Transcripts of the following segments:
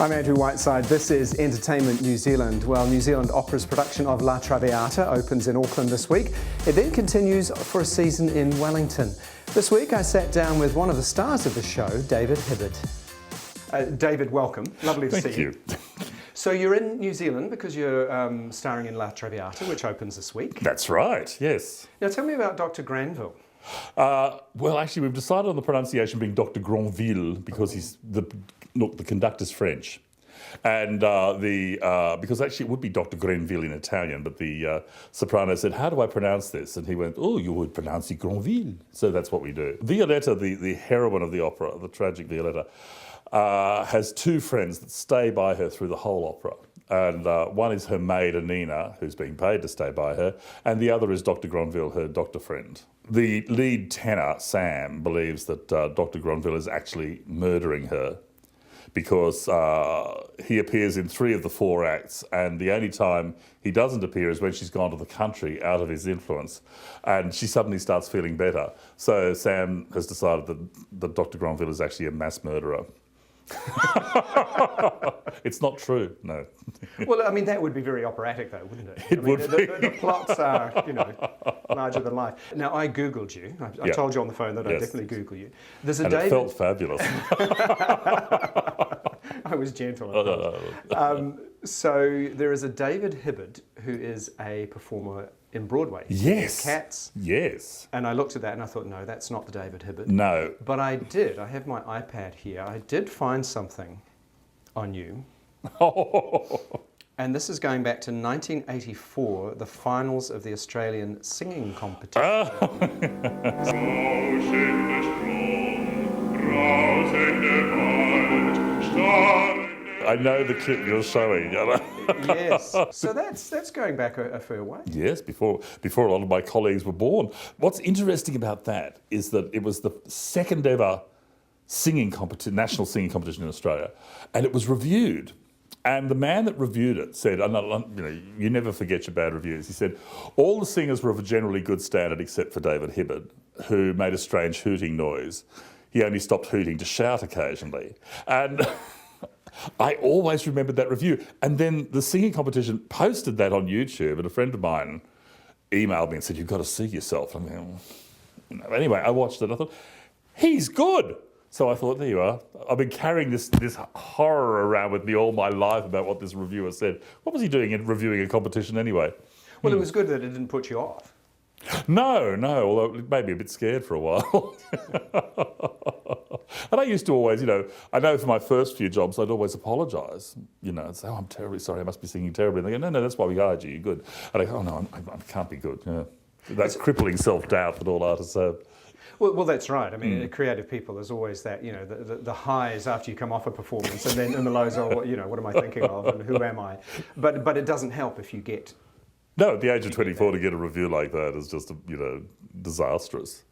I'm Andrew Whiteside. This is Entertainment New Zealand. Well, New Zealand Opera's production of La Traviata opens in Auckland this week. It then continues for a season in Wellington. This week I sat down with one of the stars of the show, David Hibbard. David, welcome. Lovely to see you. Thank you. So you're in New Zealand because you're starring in La Traviata, which opens this week. That's right, yes. Now tell me about Dr Granvil. Well, actually, we've decided on the pronunciation being Dr Granvil because the conductor's French. And because actually it would be Dr Granvil in Italian, but the soprano said, "How do I pronounce this?" And he went, "Oh, you would pronounce it Granvil." So that's what we do. Violetta, the heroine of the opera, the tragic Violetta, has two friends that stay by her through the whole opera. And one is her maid, Anina, who's being paid to stay by her, and the other is Dr Granvil, her doctor friend. The lead tenor, Sam, believes that Dr Granvil is actually murdering her because he appears in 3 of the 4 acts, and the only time he doesn't appear is when she's gone to the country out of his influence, and she suddenly starts feeling better. So Sam has decided that Dr Granvil is actually a mass murderer. It's not true, no. Well, I mean, that would be very operatic, though, wouldn't it? It would be. The plots are, larger than life. Now, I Googled you. I told you on the phone that I'd definitely Google you. There's a It felt fabulous. I was gentle. So there is a David Hibbard who is a performer in Broadway. Yes. Cats. Yes. And I looked at that and I thought, no, that's not the David Hibbard. No. But I did. I have my iPad here. I did find something on you. And this is going back to 1984, the finals of the Australian singing competition. I know the clip you're showing. Yes. So that's going back a fair way. Yes, before a lot of my colleagues were born. What's interesting about that is that it was the second ever national singing competition in Australia, and it was reviewed. And the man that reviewed it said, you never forget your bad reviews. He said, all the singers were of a generally good standard except for David Hibbard, who made a strange hooting noise. He only stopped hooting to shout occasionally. And I always remembered that review. And then the singing competition posted that on YouTube, and a friend of mine emailed me and said, "You've got to see yourself." Anyway, I watched it. I thought, he's good. So I thought, there you are. I've been carrying this horror around with me all my life about what this reviewer said. What was he doing in reviewing a competition anyway? Well, it was good that it didn't put you off. No, although it made me a bit scared for a while. And I used to always, I know for my first few jobs, I'd always apologise, and say, "Oh, I'm terribly sorry, I must be singing terribly." And they go, no, that's why we hired you, you're good. And I go, "Oh, no, I can't be good." Yeah. That's crippling self-doubt that all artists have. Well, that's right. I mean, creative people, there's always that, the highs after you come off a performance, and then the lows are, what am I thinking of, and who am I? But it doesn't help if you get... No, at the age of 24 to get a review like that is just, disastrous.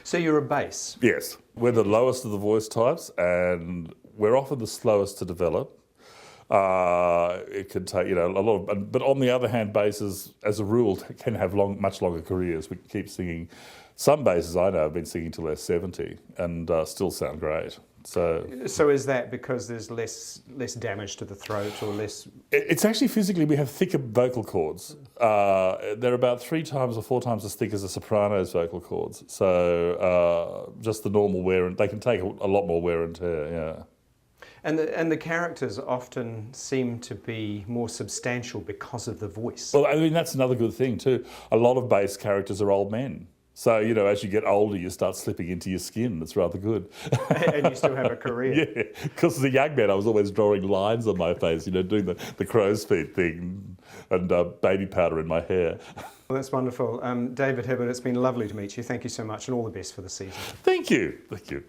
So you're a bass? Yes. We're the lowest of the voice types, and we're often the slowest to develop. It can take, a lot of... But on the other hand, basses, as a rule, can have much longer careers. We keep singing... Some basses I know have been singing till they're 70 and still sound great. So is that because there's less damage to the throat or less... It's actually physically, we have thicker vocal cords. They're about 3 times or 4 times as thick as a soprano's vocal cords. So just the normal wear, and they can take a lot more wear and tear, yeah. And the characters often seem to be more substantial because of the voice. Well, I mean, that's another good thing too. A lot of bass characters are old men. So, as you get older, you start slipping into your skin. That's rather good. And you still have a career. Yeah, because as a young man, I was always drawing lines on my face, doing the crow's feet thing and baby powder in my hair. Well, that's wonderful. David Hibbard, it's been lovely to meet you. Thank you so much, and all the best for the season. Thank you. Thank you.